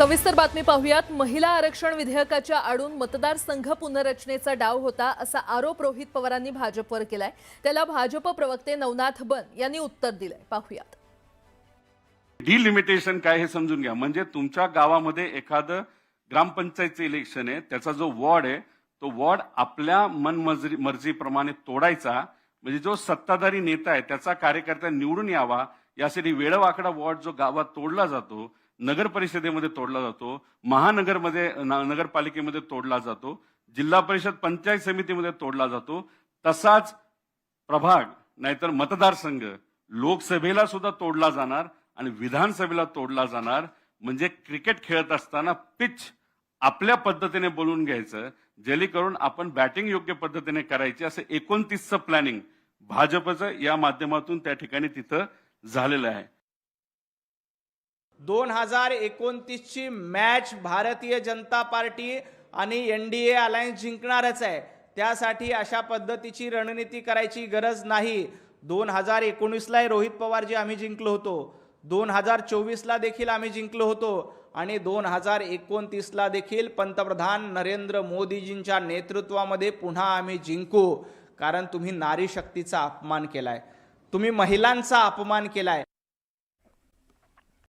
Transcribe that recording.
सविस्तर बातमी पाहूयात। महिला आरक्षण विधेयकाच्या आडून मतदारसंघ पुनर्रचनेचा डाव होता असा आरोप रोहित पवारांनी भाजपवर केलाय। त्याला भाजप प्रवक्ते नवनाथ बन यांनी उत्तर दिलंय। पाहूयात। डिलिमिटेशन काय हे समजून घ्या। म्हणजे तुमच्या गावामध्ये एखादं ग्रामपंचायतचं इलेक्शन आहे, त्याचा जो वॉर्ड आहे तो वॉर्ड आपल्या मर्जीप्रमाणे तोडायचा। म्हणजे जो सत्ताधारी नेता आहे त्याचा कार्यकर्ता निवडून यावा यासाठी वेळवाकडा वॉर्ड जो गावात तोडला जातो, नगर परिषदेमध्ये तोडला जातो, महानगरमध्ये नगरपालिकेमध्ये तोडला जातो, जिल्हा परिषद पंचायत समितीमध्ये तोडला जातो, तसाच प्रभाग नाहीतर मतदारसंघ लोकसभेला सुद्धा तोडला जाणार आणि विधानसभेला तोडला जाणार। म्हणजे क्रिकेट खेळत असताना पिच आपल्या पद्धतीने बोलून घ्यायचं, जेणेकरून आपण बॅटिंग योग्य पद्धतीने करायची। असं 29चं प्लॅनिंग भाजपचं या माध्यमातून त्या ठिकाणी तिथं झालेलं आहे। 2029ची मॅच भारतीय जनता पार्टी आणि एनडीए अलायन्स जिंकणारच आहे। त्यासाठी अशा पद्धतीची रणनीती करायची गरज नाही। 2019ला रोहित पवारजी आम्ही जिंकलो होतो, 2024ला देखील आम्ही जिंकलो होतो आणि 2029ला देखील पंतप्रधान नरेंद्र मोदीजींच्या नेतृत्वामध्ये पुन्हा आम्ही जिंकू। कारण तुम्ही नारी शक्तीचा अपमान केलाय, तुम्ही महिलांचा अपमान केलाय।